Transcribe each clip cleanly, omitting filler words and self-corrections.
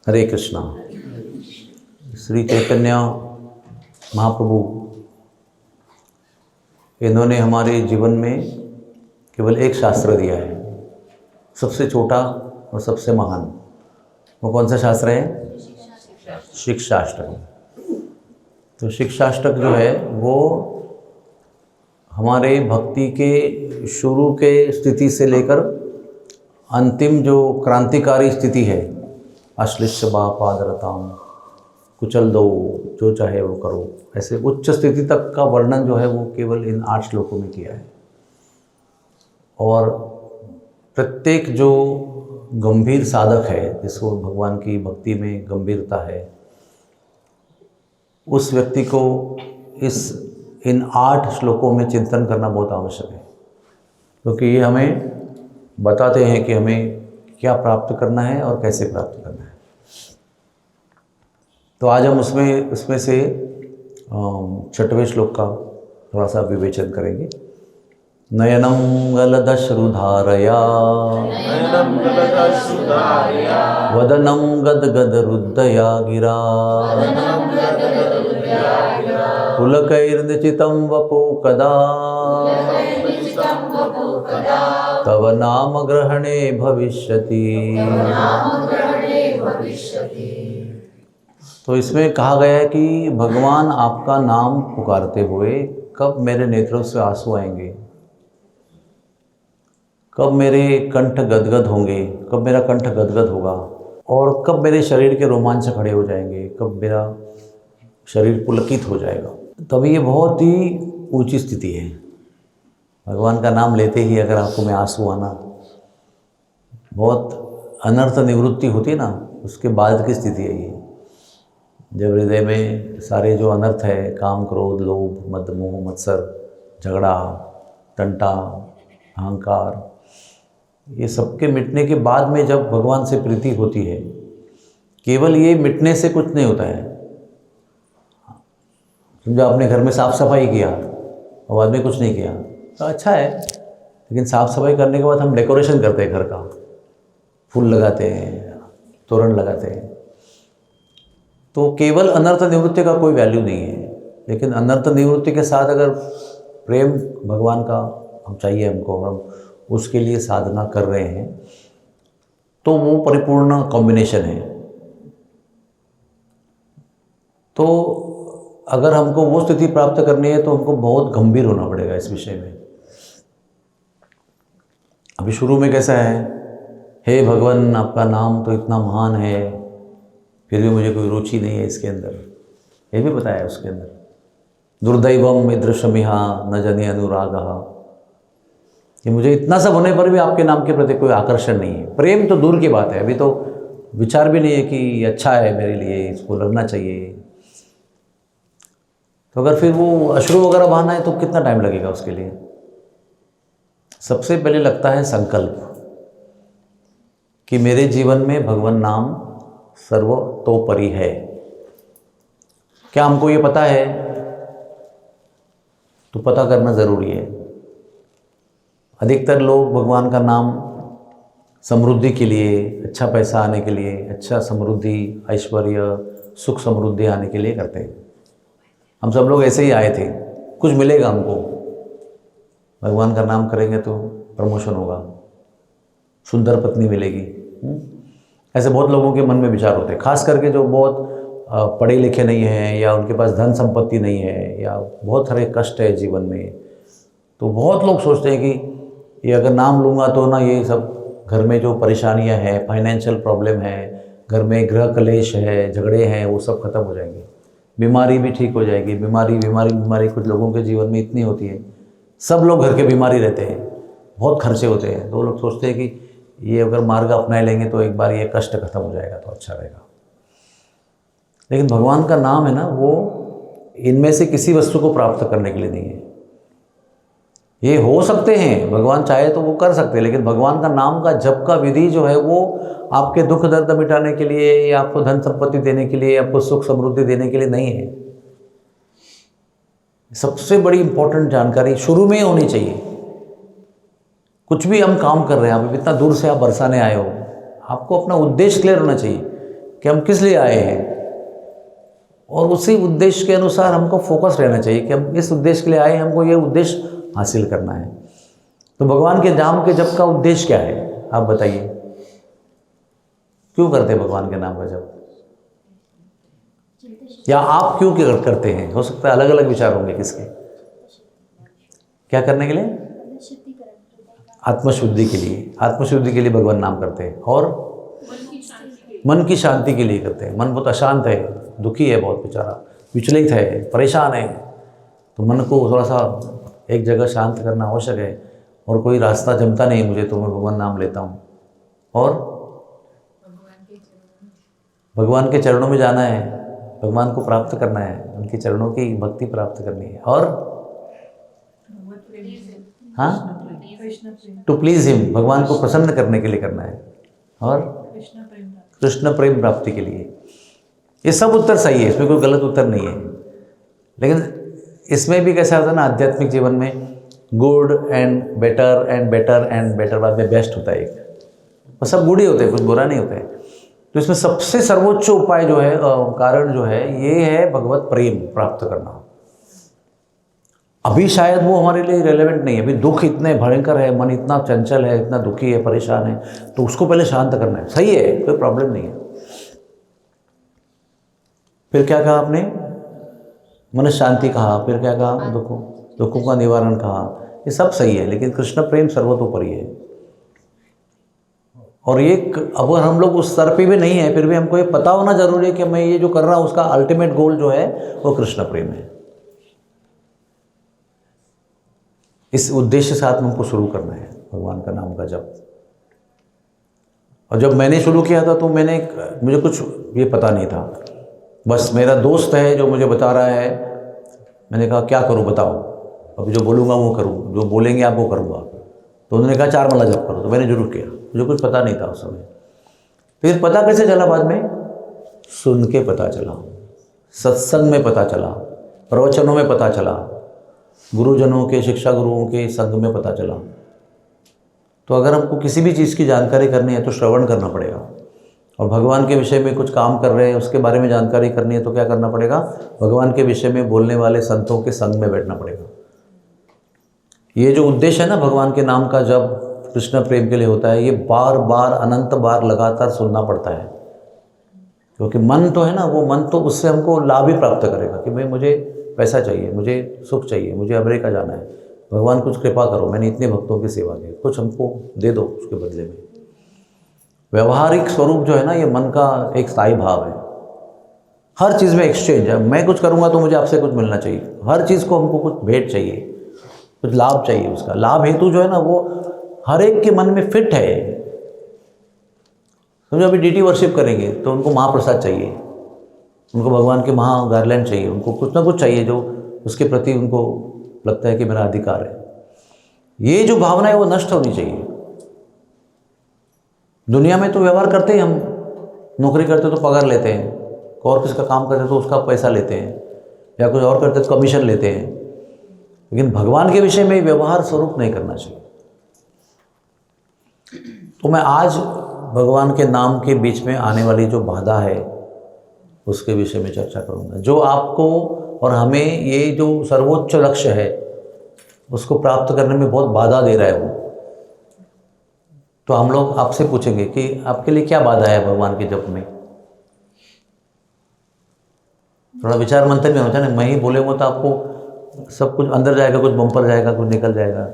हरे कृष्णा। श्री चैतन्य महाप्रभु इन्होंने हमारे जीवन में केवल एक शास्त्र दिया है, सबसे छोटा और सबसे महान। वो कौन सा शास्त्र है? शिक्षाष्टक। तो शिक्षाष्टक जो है वो हमारे भक्ति के शुरू के स्थिति से लेकर अंतिम जो क्रांतिकारी स्थिति है, अश्लिष्य बा पादरताम, कुचल दो जो चाहे वो करो, ऐसे उच्च स्थिति तक का वर्णन जो है वो केवल इन 8 श्लोकों में किया है। और प्रत्येक जो गंभीर साधक है, जिसको भगवान की भक्ति में गंभीरता है, उस व्यक्ति को इन 8 श्लोकों में चिंतन करना बहुत आवश्यक है, क्योंकि ये हमें बताते हैं कि हमें क्या प्राप्त करना है और कैसे प्राप्त करना है। तो आज हम उसमें से 6वें श्लोक का थोड़ा सा विवेचन करेंगे। नयनं गलदश्रुधारया वदनं गदगदरुद्धया गिरा पुलकैर्निचितं वपु कदा तव नाम ग्रहणे भविष्यति। तो इसमें कहा गया है कि भगवान आपका नाम पुकारते हुए कब मेरे नेत्रों से आंसू आएंगे, कब मेरे कंठ गदगद होंगे, कब मेरा कंठ गदगद होगा, और कब मेरे शरीर के रोमांच खड़े हो जाएंगे, कब मेरा शरीर पुलकित हो जाएगा। तभी ये बहुत ही ऊंची स्थिति है। भगवान का नाम लेते ही अगर आंखों में आंसू आना, बहुत अनर्थ निवृत्ति होती ना, उसके बाद की स्थिति है ये। जब हृदय में सारे जो अनर्थ है, काम क्रोध लोभ मद मोह मत्सर झगड़ा टंटा अहंकार, ये सबके मिटने के बाद में जब भगवान से प्रीति होती है, केवल ये मिटने से कुछ नहीं होता है। समझो आपने घर में साफ़ सफाई किया और बाद में कुछ नहीं किया तो अच्छा है, लेकिन साफ़ सफाई करने के बाद हम डेकोरेशन करते हैं घर का, फूल लगाते हैं, तोरण लगाते हैं, तो केवल अनर्थ निवृत्ति का कोई वैल्यू नहीं है। लेकिन अनर्थ निवृत्ति के साथ अगर प्रेम भगवान का हम चाहिए, हमको, हम उसके लिए साधना कर रहे हैं, तो वो परिपूर्ण कॉम्बिनेशन है। तो अगर हमको वो स्थिति प्राप्त करनी है तो हमको बहुत गंभीर होना पड़ेगा इस विषय में। अभी शुरू में कैसा है, हे भगवान आपका नाम तो इतना महान है, फिर भी मुझे कोई रुचि नहीं है इसके अंदर, ये भी बताया उसके अंदर। दुर्दैवम ईदृशमिहा न जनि अनुरागः, कि मुझे इतना सब होने पर भी आपके नाम के प्रति कोई आकर्षण नहीं है। प्रेम तो दूर की बात है, अभी तो विचार भी नहीं है कि अच्छा है मेरे लिए, इसको लगना चाहिए। तो अगर फिर वो अश्रु वगैरह बहाना है तो कितना टाइम लगेगा उसके लिए। सबसे पहले लगता है संकल्प कि मेरे जीवन में भगवान नाम सर्वतोपरि है। क्या हमको ये पता है? तो पता करना ज़रूरी है। अधिकतर लोग भगवान का नाम समृद्धि के लिए, अच्छा पैसा आने के लिए, अच्छा समृद्धि ऐश्वर्य सुख समृद्धि आने के लिए करते हैं। हम सब लोग ऐसे ही आए थे, कुछ मिलेगा हमको, भगवान का नाम करेंगे तो प्रमोशन होगा, सुंदर पत्नी मिलेगी। ऐसे बहुत लोगों के मन में विचार होते हैं, खास करके जो बहुत पढ़े लिखे नहीं हैं या उनके पास धन संपत्ति नहीं है या बहुत सारे कष्ट है जीवन में। तो बहुत लोग सोचते हैं कि ये अगर नाम लूँगा तो ना ये सब घर में जो परेशानियां हैं, फाइनेंशियल प्रॉब्लम है, घर में गृह कलेश है, झगड़े हैं, वो सब खत्म हो जाएंगे, बीमारी भी ठीक हो जाएगी। बीमारी कुछ लोगों के जीवन में इतनी होती है, सब लोग घर के बीमारी रहते हैं, बहुत खर्चे होते हैं। तो लोग सोचते हैं कि ये अगर मार्ग अपना लेंगे तो एक बार ये कष्ट खत्म हो जाएगा तो अच्छा रहेगा। लेकिन भगवान का नाम है ना, वो इनमें से किसी वस्तु को प्राप्त करने के लिए नहीं है। ये हो सकते हैं, भगवान चाहे तो वो कर सकते हैं, लेकिन भगवान का नाम का जप का विधि जो है वो आपके दुख दर्द मिटाने के लिए या आपको धन संपत्ति देने के लिए, आपको सुख समृद्धि देने के लिए नहीं है। सबसे बड़ी इंपॉर्टेंट जानकारी शुरू में होनी चाहिए। कुछ भी हम काम कर रहे हैं, आप इतना दूर से आप बरसाने आए हो, आपको अपना उद्देश्य क्लियर होना चाहिए कि हम किस लिए आए हैं, और उसी उद्देश्य के अनुसार हमको फोकस रहना चाहिए कि हम इस उद्देश्य के लिए आए, हमको ये उद्देश्य हासिल करना है। तो भगवान के नाम के जप का उद्देश्य क्या है, आप बताइए, क्यों करते हैं भगवान के नाम का जप, या आप क्यों करते हैं? हो सकता है अलग अलग विचार होंगे किसके। क्या करने के लिए? आत्मशुद्धि के लिए। आत्मशुद्धि के लिए भगवान नाम करते हैं, और मन की शांति के लिए करते हैं। मन बहुत अशांत है, दुखी है, बहुत बेचारा विचलित है, परेशान है, तो मन को थोड़ा सा एक जगह शांत करना आवश्यक है, और कोई रास्ता जमता नहीं मुझे, तो मैं भगवान नाम लेता हूँ, और भगवान के चरणों में जाना है, भगवान को प्राप्त करना है, उनके चरणों की भक्ति प्राप्त करनी है, और हाँ, टू प्लीज हिम, भगवान को प्रसन्न करने के लिए करना है, और कृष्ण प्रेम प्राप्ति के लिए। ये सब उत्तर सही है, इसमें कोई गलत उत्तर नहीं है। लेकिन इसमें भी कैसा होता है ना, आध्यात्मिक जीवन में good and better and better and better बाद में बेस्ट होता है एक, और सब गुड ही होते हैं, कुछ बुरा नहीं होता है। तो इसमें सबसे सर्वोच्च उपाय जो है, कारण जो है, ये है भगवत प्रेम प्राप्त करना। अभी शायद वो हमारे लिए रेलेवेंट नहीं है, अभी दुख इतने भयंकर है, मन इतना चंचल है, इतना दुखी है, परेशान है, तो उसको पहले शांत करना है। सही है, कोई प्रॉब्लम नहीं है। फिर क्या कहा आपने? मन शांति कहा, फिर क्या कहा? दुखों का निवारण कहा। ये सब सही है, लेकिन कृष्ण प्रेम सर्वतोपरि है। और ये अगर हम लोग उस स्तर पे भी नहीं है, फिर भी हमको ये पता होना जरूरी है कि मैं ये जो कर रहा हूँ उसका अल्टीमेट गोल जो है वो कृष्ण प्रेम है। इस उद्देश्य के साथ हमको शुरू करना है भगवान का नाम का जप। और जब मैंने शुरू किया था तो मुझे कुछ ये पता नहीं था, बस मेरा दोस्त है जो मुझे बता रहा है। मैंने कहा क्या करूं बताओ, अभी जो बोलूँगा वो करूँ, जो बोलेंगे आप वो करूँगा। तो उन्होंने कहा 4 माला जप करो, तो मैंने जरूर किया। मुझे कुछ पता नहीं था उस समय। फिर पता कैसे चला? बाद में सुन के पता चला, सत्संग में पता चला, प्रवचनों में पता चला, गुरुजनों के, शिक्षा गुरुओं के संग में पता चला। तो अगर हमको किसी भी चीज़ की जानकारी करनी है तो श्रवण करना पड़ेगा, और भगवान के विषय में कुछ काम कर रहे हैं उसके बारे में जानकारी करनी है तो क्या करना पड़ेगा? भगवान के विषय में बोलने वाले संतों के संग में बैठना पड़ेगा। ये जो उद्देश्य है ना भगवान के नाम का जब कृष्ण प्रेम के लिए होता है, ये बार बार अनंत बार लगातार सुनना पड़ता है। क्योंकि मन तो है ना, वो मन तो उससे हमको लाभ ही प्राप्त करेगा कि भाई मुझे पैसा चाहिए, मुझे सुख चाहिए, मुझे अमेरिका जाना है, भगवान कुछ कृपा करो, मैंने इतने भक्तों की सेवा की, कुछ हमको दे दो उसके बदले में। व्यवहारिक स्वरूप जो है ना, ये मन का एक स्थायी भाव है। हर चीज़ में एक्सचेंज है, मैं कुछ करूँगा तो मुझे आपसे कुछ मिलना चाहिए। हर चीज़ को हमको कुछ भेंट चाहिए, कुछ लाभ चाहिए। उसका लाभ हेतु जो है ना वो हर एक के मन में फिट है। समझो अभी डीटी वर्शिप करेंगे तो उनको महाप्रसाद चाहिए, उनको भगवान के महा गार्लैंड चाहिए, उनको कुछ ना कुछ चाहिए जो उसके प्रति उनको लगता है कि मेरा अधिकार है। ये जो भावना है वो नष्ट होनी चाहिए। दुनिया में तो व्यवहार करते हैं, हम नौकरी करते तो पगार लेते हैं, और किसका काम करते तो उसका पैसा लेते हैं, या कुछ और करते तो कमीशन लेते हैं। लेकिन भगवान के विषय में व्यवहार स्वरूप नहीं करना चाहिए। तो मैं आज भगवान के नाम के बीच में आने वाली जो बाधा है उसके विषय में चर्चा करूंगा, जो आपको और हमें ये जो सर्वोच्च लक्ष्य है उसको प्राप्त करने में बहुत बाधा दे रहा है वो। तो हम लोग आपसे पूछेंगे कि आपके लिए क्या बाधा है भगवान के जप में। थोड़ा विचार मंथन में होता है ना, मैं ही बोलेंगे तो आपको सब कुछ अंदर जाएगा, कुछ बम्पर जाएगा, कुछ निकल जाएगा।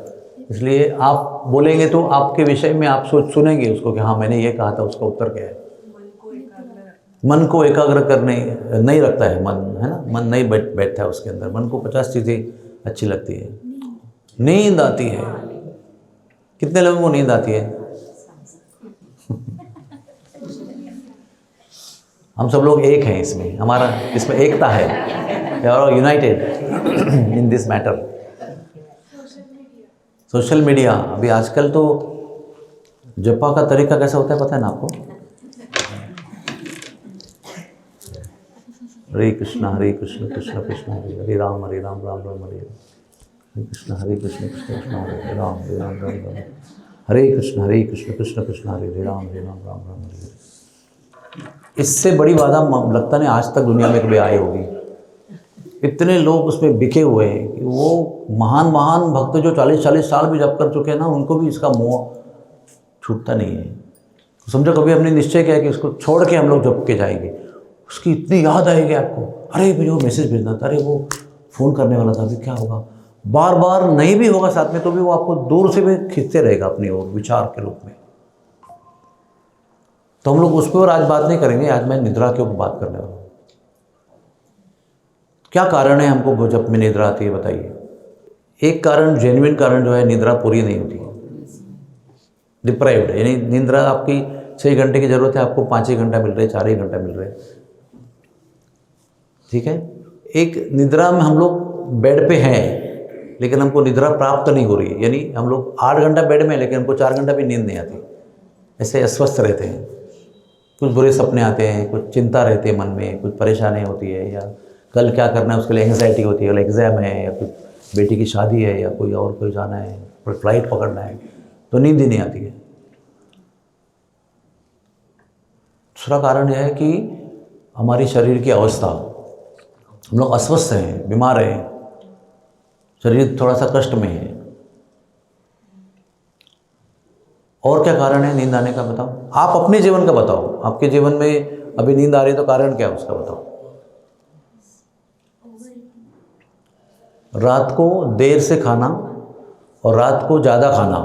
इसलिए आप बोलेंगे तो आपके विषय में आप सुनेंगे उसको कि हाँ मैंने ये कहा था, उसका उत्तर क्या है। मन को एकाग्र करने नहीं रखता है मन, है ना, मन नहीं बैठता है उसके अंदर। मन को 50 चीज़ें अच्छी लगती है, नींद आती है। कितने लोगों को नींद आती है? हम सब लोग एक हैं इसमें, हमारा इसमें एकता है, we are united in this matter. Social media अभी आजकल तो जपा का तरीका कैसा होता है पता है ना आपको? हरे कृष्णा कृष्ण कृष्ण हरे राम राम राम हरे हरे कृष्ण कृष्ण हरे राम राम हरे कृष्ण कृष्ण कृष्ण हरे राम राम राम हरे हरे। इससे बड़ी बाधा लगता नहीं आज तक दुनिया में कभी आई होगी। इतने लोग उसमें बिके हुए हैं कि वो महान महान भक्त जो 40-40 साल भी जप कर चुके हैं ना, उनको भी इसका मोह छूटता नहीं है। तो समझो कभी हमने निश्चय किया कि उसको छोड़ के हम लोग जप के जाएंगे, उसकी इतनी याद आएगी आपको, अरे मुझे वो मैसेज भेजना था, अरे वो फ़ोन करने वाला था, अभी क्या होगा। बार बार नहीं भी होगा साथ में तो भी वो आपको दूर से भी खींचते रहेगा अपनी ओर विचार के रूप में। तो हम लोग उस पर आज बात नहीं करेंगे, आज मैं निद्रा के ऊपर बात करने वाला हूँ। क्या कारण है हमको जब में निद्रा आती है बताइए। एक कारण, जेन्युइन कारण जो है, निद्रा पूरी नहीं होती है, डिप्राइव्ड, यानी निद्रा आपकी 6 घंटे की ज़रूरत है, आपको 5 ही घंटा मिल रहे, 4 ही घंटा मिल रहे, ठीक है। एक निद्रा में हम लोग बेड पे हैं लेकिन हमको निद्रा प्राप्त नहीं हो रही है, यानी हम लोग 8 घंटा बेड में लेकिन हमको 4 घंटा भी नींद नहीं आती, ऐसे अस्वस्थ रहते हैं। कुछ बुरे सपने आते हैं, कुछ चिंता रहती है मन में, कुछ परेशानी होती है, या कल क्या करना है उसके लिए एंग्जाइटी होती है, एग्ज़ाम है या कुछ बेटी की शादी है या कोई और कोई जाना है, कोई फ्लाइट पकड़ना है, तो नींद ही नहीं आती है। दूसरा कारण यह है कि हमारी शरीर की अवस्था, हम लोग अस्वस्थ हैं, बीमार हैं, शरीर थोड़ा सा कष्ट में है। और क्या कारण है नींद आने का बताओ, आप अपने जीवन का बताओ। आपके जीवन में अभी नींद आ रही है तो कारण क्या है उसका बताओ। रात को देर से खाना और रात को ज़्यादा खाना,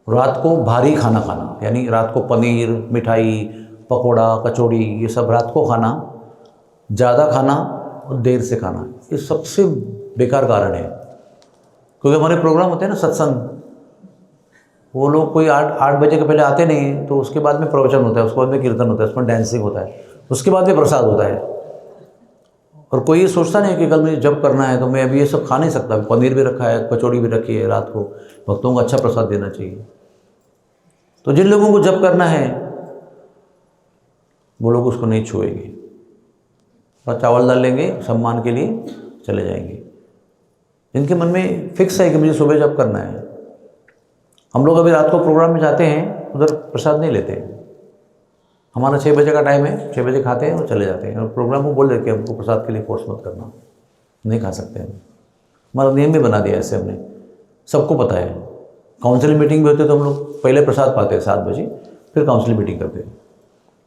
रात को भारी खाना खाना, यानी रात को पनीर, मिठाई, पकोड़ा, कचौड़ी, ये सब रात को खाना, ज़्यादा खाना और देर से खाना, ये सबसे बेकार कारण है। क्योंकि हमारे प्रोग्राम होते हैं ना सत्संग, वो लोग कोई 8 बजे के पहले आते नहीं, तो उसके बाद में प्रवचन होता है, उसके बाद में कीर्तन होता है, उसमें डांसिंग होता है, उसके बाद में प्रसाद होता है। और कोई ये सोचता नहीं है कि कल मुझे जब करना है तो मैं अभी ये सब खा नहीं सकता, पनीर भी रखा है, कचौड़ी भी रखी है, रात को भक्तों को अच्छा प्रसाद देना चाहिए। तो जिन लोगों को जब करना है वो लोग उसको नहीं छुएंगे और चावल डाल लेंगे सम्मान के लिए, चले जाएंगे। जिनके मन में फिक्स है कि मुझे सुबह जब करना है, हम लोग अभी रात को प्रोग्राम में जाते हैं, उधर प्रसाद नहीं लेते। हमारा 6 बजे का टाइम है, 6 बजे खाते हैं और चले जाते हैं, और प्रोग्राम को बोल देते हैं हमको प्रसाद के लिए फोर्स मत करना, नहीं खा सकते हैं। हमारा नियम भी बना दिया ऐसे हमने, सबको पता है। काउंसिलिंग मीटिंग भी होती है तो हम लोग पहले प्रसाद पाते हैं 7 बजे, फिर काउंसिलिंग मीटिंग करते हैं,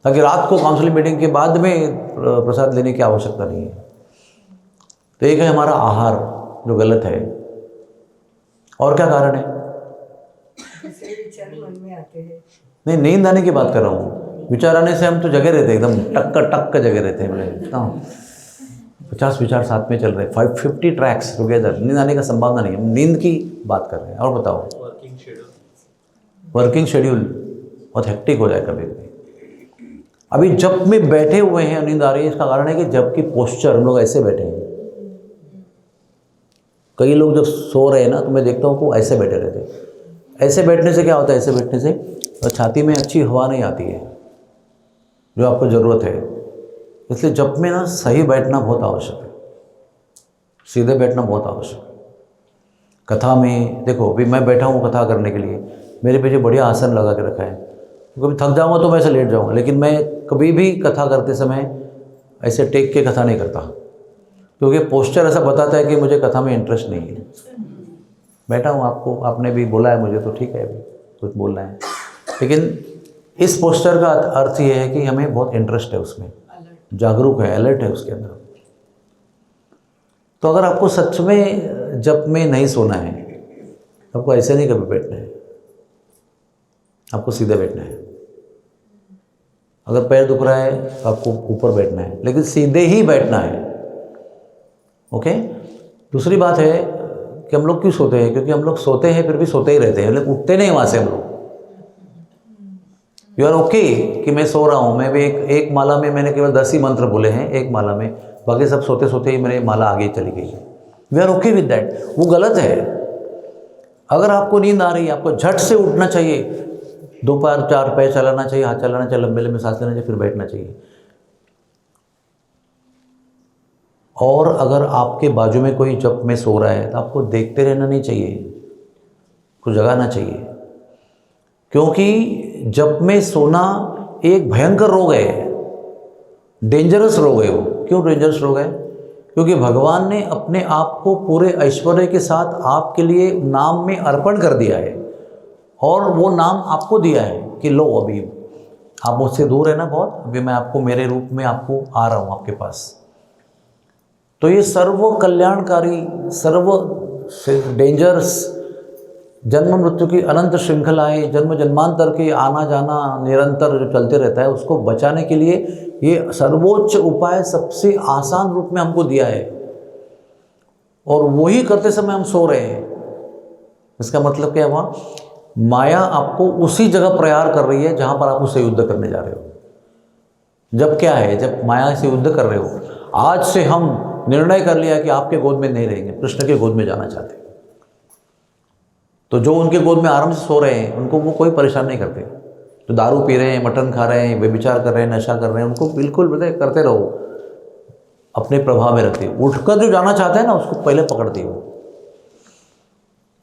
ताकि रात को काउंसिलिंग मीटिंग के बाद में प्रसाद लेने की आवश्यकता नहीं है। तो एक है हमारा आहार जो गलत है। और क्या कारण है? नहीं, नींद आने की बात कर रहा हूँ। विचार आने से हम तो जगह रहते हैं, एकदम टक जगह रहते हैं, 50 विचार साथ में चल रहे हैं, 550 ट्रैक्स टुगेदर। नींद आने का संभावना नहीं है, हम नींद की बात कर रहे हैं। और बताओ, वर्किंग शेड्यूल बहुत हेक्टिक हो जाए कभी कभी। अभी जब में बैठे हुए हैं नींद आ रही है, इसका कारण है कि जब की पोस्चर, हम लोग ऐसे बैठे हैं। कई लोग जब सो रहे हैं ना, तो मैं देखता हूँ वो ऐसे बैठे रहते हैं। ऐसे बैठने से क्या होता है? ऐसे बैठने से तो छाती में अच्छी हवा नहीं आती है जो आपको ज़रूरत है। इसलिए जब में ना सही बैठना बहुत आवश्यक है, सीधे बैठना बहुत आवश्यक है। कथा में देखो, अभी मैं बैठा हूँ कथा करने के लिए, मेरे पीछे बढ़िया आसन लगा के रखा है। कभी थक जाऊँगा तो मैं ऐसे लेट जाऊँगा, लेकिन मैं कभी भी कथा करते समय ऐसे टेक के कथा नहीं करता, क्योंकि पोस्चर ऐसा बताता है कि मुझे कथा में इंटरेस्ट नहीं है। बैठा हूँ, आपने भी बोला है मुझे, तो ठीक है, अभी कुछ बोलना है, लेकिन इस पोस्चर का अर्थ ये है कि हमें बहुत इंटरेस्ट है उसमें, जागरूक है, अलर्ट है उसके अंदर। तो अगर आपको सच में जप में नहीं सोना है, आपको ऐसे नहीं कभी बैठना है, आपको सीधे बैठना है। अगर पैर दुख रहा है तो आपको ऊपर बैठना है, लेकिन सीधे ही बैठना है। ओके। दूसरी बात है कि हम लोग क्यों सोते हैं? क्योंकि हम लोग सोते हैं फिर भी सोते ही रहते हैं, लेकिन उठते नहीं वहाँ से हम लोग। यू आर ओके कि मैं सो रहा हूँ, मैं भी एक माला में मैंने केवल 10 ही मंत्र बोले हैं एक माला में, बाकी सब सोते सोते ही मेरी माला आगे चली गई है। We are okay with that. वो गलत है। अगर आपको नींद आ रही है, आपको झट से उठना चाहिए, 2 पैर 4 पैर चलाना चाहिए, हाथ चलाना चाहिए, लंबे लंबे सांस लेना चाहिए, फिर बैठना चाहिए। और अगर आपके बाजू में कोई जप में सो रहा है तो आपको देखते रहना नहीं चाहिए, कुछ जगाना चाहिए, क्योंकि जप में सोना एक भयंकर रोग है, डेंजरस रोग है वो। क्यों डेंजरस रोग है? क्योंकि भगवान ने अपने आप को पूरे ऐश्वर्य के साथ आपके लिए नाम में अर्पण कर दिया है, और वो नाम आपको दिया है कि लो अभी आप मुझसे दूर है ना बहुत, अभी मैं आपको मेरे रूप में आपको आ रहा हूँ आपके पास। तो ये सर्व कल्याणकारी, सर्व डेंजरस, जन्म मृत्यु की अनंत श्रृंखलाएं, जन्म जन्मांतर के आना जाना निरंतर जो चलते रहता है, उसको बचाने के लिए ये सर्वोच्च उपाय सबसे आसान रूप में हमको दिया है, और वही करते समय हम सो रहे हैं। इसका मतलब क्या हुआ? माया आपको उसी जगह प्रयार कर रही है जहां पर आप उससे युद्ध करने जा रहे हो। जब क्या है, जब माया से युद्ध कर रहे हो, आज से हम निर्णय कर लिया कि आपके गोद में नहीं रहेंगे, कृष्ण के गोद में जाना चाहते हैं, तो जो उनके गोद में आराम से सो रहे हैं उनको वो कोई परेशान नहीं करते। तो दारू पी रहे हैं, मटन खा रहे हैं, व्यभिचार कर रहे हैं, नशा कर रहे हैं, उनको बिल्कुल बताए करते रहो, अपने प्रभाव में रखते। उठकर जो जाना चाहता है ना, उसको पहले पकड़ दिए।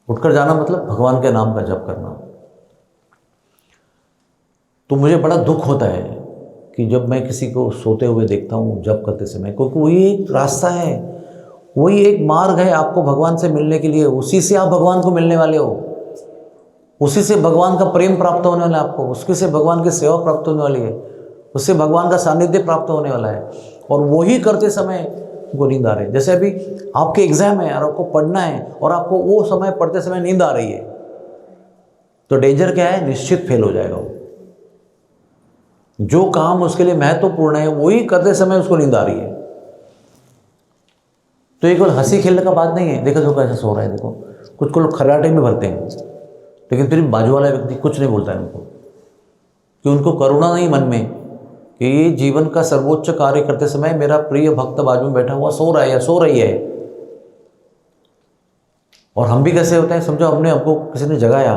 उठकर जाना मतलब भगवान के नाम का जप करना। तो मुझे बड़ा दुख होता है कि जब मैं किसी को सोते हुए देखता हूँ जप करते समय, क्योंकि वही एक रास्ता है, वही एक मार्ग है आपको भगवान से मिलने के लिए। उसी से आप भगवान को मिलने वाले हो, उसी से भगवान का प्रेम प्राप्त होने वाला है आपको, उसके से भगवान की सेवा प्राप्त होने वाली है, उससे भगवान का सानिध्य प्राप्त होने वाला है। और वही करते समय को नींद आ रही है। जैसे अभी आपके एग्जाम है और आपको पढ़ना है, और आपको वो समय पढ़ते समय नींद आ रही है, तो डेंजर क्या है? निश्चित फेल हो जाएगा वो। जो काम उसके लिए महत्वपूर्ण है वही करते समय उसको नींद आ रही है। तो ये कोई हंसी खेलने का बात नहीं है। देखो जो कैसे सो रहा है, देखो कुछ को लोग खर्राटे में भरते हैं, लेकिन फिर बाजू वाला व्यक्ति कुछ नहीं बोलता है उनको, कि उनको करुणा नहीं मन में कि ये जीवन का सर्वोच्च कार्य करते समय मेरा प्रिय भक्त बाजू में बैठा हुआ सो रहा है या सो रही है। और हम भी कैसे होते हैं, समझो हमने हमको किसी ने जगाया,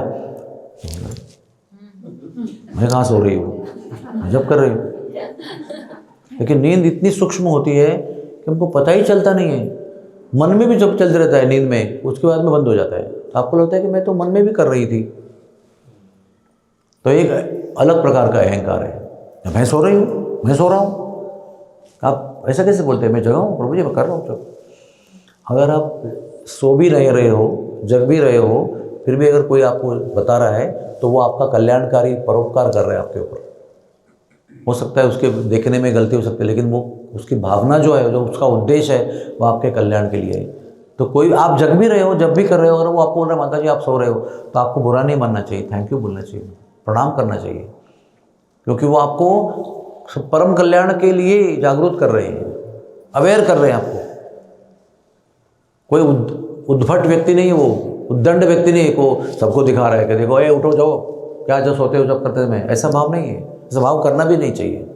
मैं कहाँ सो रही हूँ, जब कर रही हूँ। लेकिन नींद इतनी सूक्ष्म होती है कि हमको पता ही चलता नहीं है। मन में भी जब चलते रहता है नींद में, उसके बाद में बंद हो जाता है। आपको लगता है कि मैं तो मन में भी कर रही थी। तो एक अलग प्रकार का अहंकार है, मैं सो रही हूँ, मैं सो रहा हूँ। आप ऐसा कैसे बोलते हैं? मैं जगा हूँ प्रभु जी, मैं कर रहा हूँ जब। अगर आप सो भी नहीं रहे हो, जग भी रहे हो, फिर भी अगर कोई आपको बता रहा है तो वो आपका कल्याणकारी परोपकार कर रहा है आपके ऊपर। हो सकता है उसके देखने में गलती हो सकती है, लेकिन वो उसकी भावना जो है, जो उसका उद्देश्य है, वो आपके कल्याण के लिए है। तो कोई आप जग भी रहे हो, जब भी कर रहे हो, अगर वो आपको बोल रहे माता जी आप सो रहे हो, तो आपको बुरा नहीं मानना चाहिए, थैंक यू बोलना चाहिए, प्रणाम करना चाहिए, क्योंकि वो आपको परम कल्याण के लिए जागरूक कर रहे हैं, अवेयर कर रहे हैं आपको। कोई उद्भट व्यक्ति नहीं है वो, उद्दंड व्यक्ति नहीं है को सबको दिखा रहा है कि देखो ए उठो जाओ, क्या जो सोते हो जब करते समय। ऐसा भाव नहीं है, ऐसा भाव करना भी नहीं चाहिए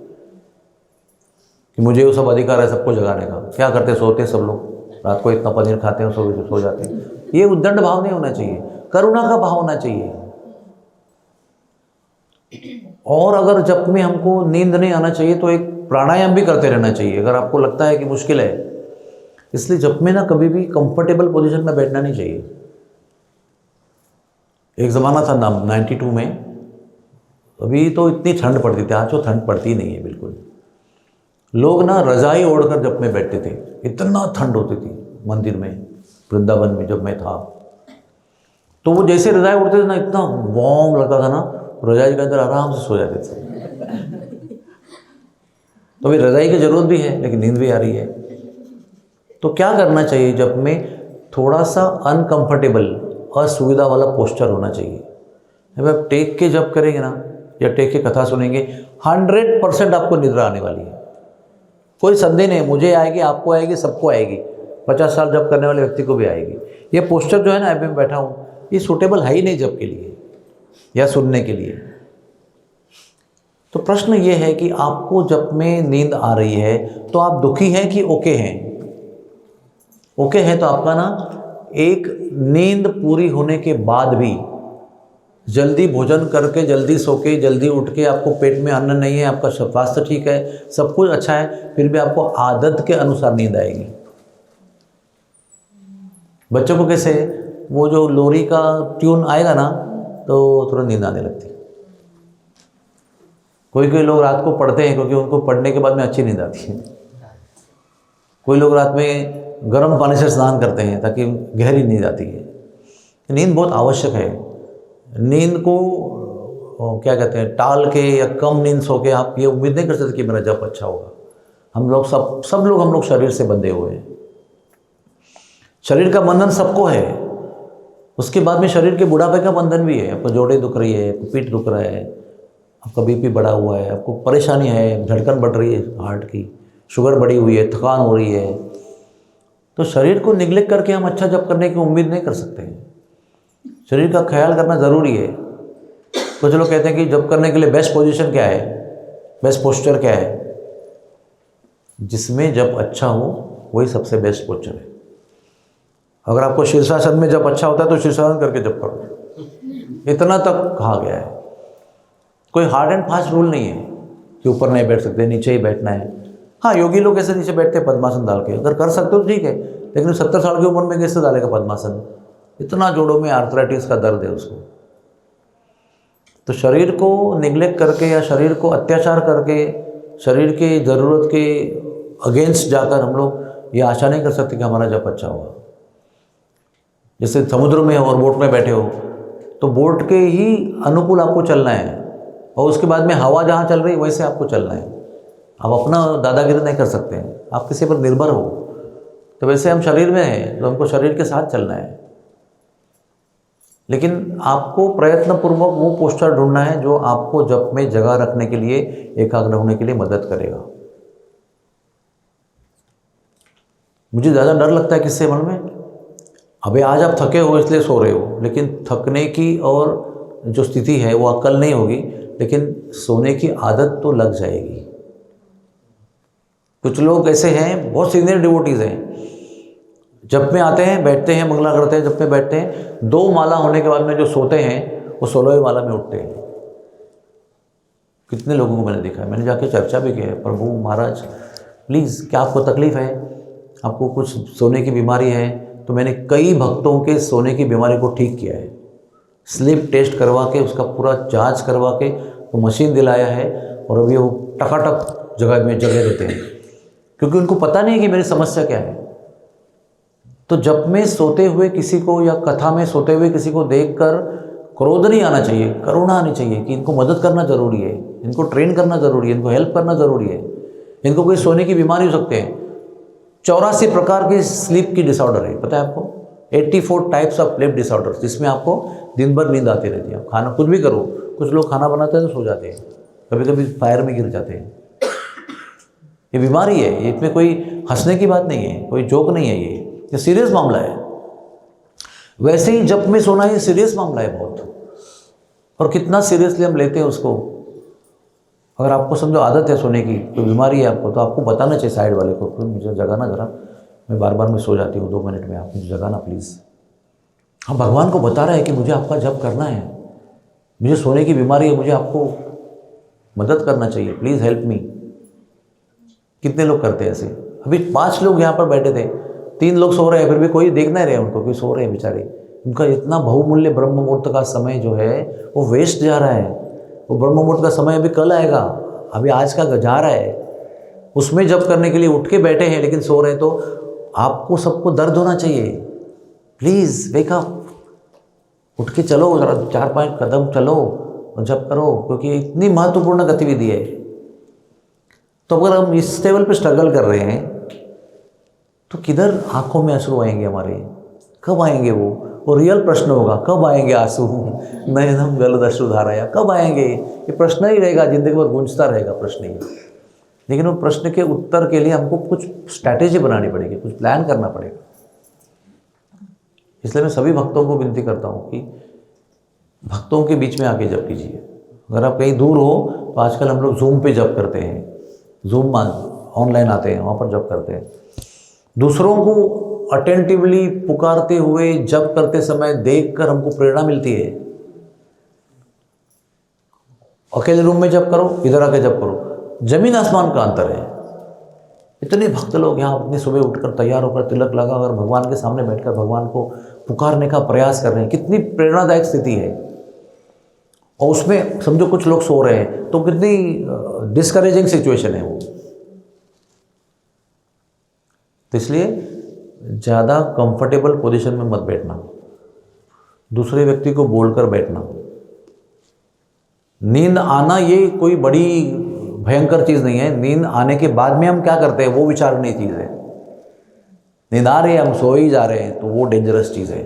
कि मुझे वो सब अधिकार है सबको जगाने का। क्या करते, सोते सब लोग, रात को इतना पनीर खाते हैं, सो जाते हैं। ये उद्दंड भाव नहीं होना चाहिए, करुणा का भाव होना चाहिए। और अगर जप में हमको नींद नहीं आना चाहिए तो एक प्राणायाम भी करते रहना चाहिए, अगर आपको लगता है कि मुश्किल है। इसलिए जप में ना कभी भी कंफर्टेबल पोजीशन में बैठना नहीं चाहिए। एक ज़माना था 92 में, अभी तो इतनी ठंड पड़ती थी, आज तो ठंड पड़ती नहीं है बिल्कुल। लोग ना रजाई ओढ़कर जब में बैठते थे, इतना ठंड होती थी मंदिर में, वृंदावन में जब मैं था। तो वो जैसे रजाई ओढ़ते थे ना, इतना वार्म लगता था ना, रजाई के अंदर आराम से सो जाते थे। तो अभी रजाई की जरूरत भी है, लेकिन नींद भी आ रही है। तो क्या करना चाहिए जब में? थोड़ा सा अनकंफर्टेबल, असुविधा वाला पोस्चर होना चाहिए। जब आप टेक के जब करेंगे ना, या टेक के कथा सुनेंगे, 100% आपको निद्रा आने वाली है, कोई संदेह नहीं। मुझे आएगी, आपको आएगी, सबको आएगी, 50 साल जब करने वाले व्यक्ति को भी आएगी। ये पोस्चर जो है ना, अभी मैं बैठा हूँ, ये सूटेबल है ही नहीं जब के लिए या सुनने के लिए। तो प्रश्न ये है कि आपको जब में नींद आ रही है तो आप दुखी हैं कि ओके हैं? ओके है तो आपका ना एक नींद पूरी होने के बाद भी जल्दी भोजन करके, जल्दी सो के, जल्दी उठ के, आपको पेट में अन्न नहीं है, आपका स्वास्थ्य ठीक है, सब कुछ अच्छा है, फिर भी आपको आदत के अनुसार नींद आएगी। बच्चों को कैसे, वो जो लोरी का ट्यून आएगा ना तो तुरंत नींद आने लगती। कोई कोई लोग रात को पढ़ते हैं क्योंकि उनको पढ़ने के बाद में अच्छी नींद आती है। कोई लोग रात में गर्म पानी से स्नान करते हैं ताकि गहरी नींद आती है। नींद बहुत आवश्यक है। नींद को क्या कहते हैं, टाल के या कम नींद सो के आप ये उम्मीद नहीं कर सकते कि मेरा जप अच्छा होगा। हम लोग सब लोग शरीर से बंधे हुए हैं। शरीर का बंधन सबको है। उसके बाद में शरीर के बुढ़ापे का बंधन भी है। आपको जोड़े दुख रही है, आपको पीठ दुख रहा है, आपका बीपी बढ़ा हुआ है, आपको परेशानी है, धड़कन बढ़ रही है हार्ट की, शुगर बढ़ी हुई है, थकान हो रही है, तो शरीर को निगलेक्ट करके हम अच्छा जप करने की उम्मीद नहीं कर सकते हैं। शरीर का ख्याल करना ज़रूरी है। कुछ लोग कहते हैं कि जप करने के लिए बेस्ट पोजीशन क्या है, बेस्ट पोस्चर क्या है। जिसमें जप अच्छा हो वही सबसे बेस्ट पोस्चर है। अगर आपको शीर्षासन में जप अच्छा होता है तो शीर्षासन करके जप करो, इतना तक कहा गया है। कोई हार्ड एंड फास्ट रूल नहीं है कि ऊपर नहीं बैठ सकते, नीचे ही बैठना है। हाँ, योगी लोग ऐसे नीचे बैठते हैं पद्मासन डाल के, अगर कर सकते हो तो ठीक है, लेकिन 70 साल की उम्र में कैसे डालेगा पद्मासन? इतना जोड़ों में आर्थराइटिस का दर्द है उसको। तो शरीर को निगलेक्ट करके या शरीर को अत्याचार करके शरीर की ज़रूरत के अगेंस्ट जाकर हम लोग ये आशा नहीं कर सकते कि हमारा जप अच्छा होगा। जैसे समुद्र में हो और बोट में बैठे हो तो बोट के ही अनुकूल आपको चलना है, और उसके बाद में हवा जहाँ चल रही है वैसे आपको चलना है। आप अपना दादागिरी नहीं कर सकते हैं, आप किसी पर निर्भर हो। तो वैसे हम शरीर में हैं तो हमको शरीर के साथ चलना है, लेकिन आपको प्रयत्नपूर्वक वो पोस्चर ढूंढना है जो आपको जप में जगह रखने के लिए, एकाग्र होने के लिए मदद करेगा। मुझे ज़्यादा डर लगता है किससे मन में, अबे आज आप थके हो इसलिए सो रहे हो, लेकिन थकने की और जो स्थिति है वो अकल नहीं होगी, लेकिन सोने की आदत तो लग जाएगी। कुछ लोग ऐसे हैं, बहुत सीनियर डिवोटीज हैं, जप में आते हैं, बैठते हैं, मंगला करते हैं, जप में बैठते हैं, 2 माला होने के बाद में जो सोते हैं वो 16वीं माला में उठते हैं। कितने लोगों को मैंने देखा है, मैंने जाके चर्चा भी की है, प्रभु महाराज प्लीज़ क्या आपको तकलीफ़ है, आपको कुछ सोने की बीमारी है? तो मैंने कई भक्तों के सोने की बीमारी को ठीक किया है। स्लीप टेस्ट करवा के उसका पूरा जांच करवा के वो मशीन दिलाया है, और अभी वो टकाटक जगह में जगह देते हैं, क्योंकि उनको पता नहीं है कि मेरी समस्या क्या है। तो जप में सोते हुए किसी को या कथा में सोते हुए किसी को देखकर क्रोध नहीं आना चाहिए, करुणा आनी चाहिए कि इनको मदद करना ज़रूरी है, इनको ट्रेन करना ज़रूरी है, इनको हेल्प करना ज़रूरी है। इनको कोई सोने की बीमारी हो सकते हैं। 84 प्रकार की स्लीप की डिसऑर्डर है, पता है आपको? 84 टाइप्स ऑफ स्लीप डिसऑर्डर, जिसमें आपको दिन भर नींद आती रहती है। आप खाना कुछ भी करो, कुछ लोग खाना बनाते हैं तो सो जाते हैं, कभी कभी फायर में गिर जाते हैं। ये बीमारी है, इसमें कोई हंसने की बात नहीं है, कोई जोक नहीं है, ये सीरियस मामला है। वैसे ही जप में सोना ये सीरियस मामला है बहुत, और कितना सीरियसली हम लेते हैं उसको। अगर आपको समझो आदत है सोने की, कोई बीमारी है आपको, तो आपको बताना चाहिए साइड वाले को, मुझे जगाना ज़रा, मैं बार बार मैं सो जाती हूँ, 2 मिनट में आप मुझे जगाना प्लीज़। हाँ, भगवान को बता रहा है कि मुझे आपका जप करना है, मुझे सोने की बीमारी है, मुझे आपको मदद करना चाहिए, प्लीज़ हेल्प मी। कितने लोग करते हैं ऐसे? अभी 5 लोग यहाँ पर बैठे थे, 3 लोग सो रहे हैं, फिर भी कोई देख नहीं रहे उनको, कोई सो रहे हैं बेचारे। उनका इतना बहुमूल्य ब्रह्म मुहूर्त का समय जो है वो वेस्ट जा रहा है। वो ब्रह्म मुहूर्त का समय अभी कल आएगा, अभी आज का जा रहा है, उसमें जप करने के लिए उठ के बैठे हैं लेकिन सो रहे हैं। तो आपको सबको दर्द होना चाहिए, प्लीज़ वेक अप, उठ के चलो, जरा 4-5 कदम चलो और जप करो, क्योंकि इतनी महत्वपूर्ण गतिविधि है। तो अगर हम इस लेवल पे स्ट्रगल कर रहे हैं तो किधर आंखों में आंसू आएंगे हमारे? कब आएंगे वो रियल प्रश्न होगा, कब आएंगे आंसू? नयनम गलदश्रुधाराया, कब आएंगे? ये प्रश्न ही रहेगा, जिंदगी भर गूंजता रहेगा प्रश्न ही। लेकिन वो प्रश्न के उत्तर के लिए हमको कुछ स्ट्रैटेजी बनानी पड़ेगी, कुछ प्लान करना पड़ेगा। इसलिए मैं सभी भक्तों को विनती करता हूँ कि भक्तों के बीच में आके जप कीजिए। अगर आप कहीं दूर हो तो आजकल हम लोग जूम पे जप करते हैं, जूम ऑनलाइन आते हैं, वहाँ पर जप करते हैं। दूसरों को अटेंटिवली पुकारते हुए जप करते समय देखकर हमको प्रेरणा मिलती है। अकेले रूम में जप करो, इधर आके जप करो, जमीन आसमान का अंतर है। इतने भक्त लोग यहाँ अपनी सुबह उठकर तैयार होकर तिलक लगाकर भगवान के सामने बैठकर भगवान को पुकारने का प्रयास कर रहे हैं। कितनी प्रेरणादायक स्थिति है। और उसमें समझो कुछ लोग सो रहे हैं, तो कितनी डिस्करेजिंग सिचुएशन है वो। तो इसलिए ज़्यादा कंफर्टेबल पोजीशन में मत बैठना, दूसरे व्यक्ति को बोलकर बैठना। नींद आना ये कोई बड़ी भयंकर चीज़ नहीं है, नींद आने के बाद में हम क्या करते हैं वो विचारनीय चीज़ है। नींद आ रही है, हम सो ही जा रहे हैं, तो वो डेंजरस चीज़ है।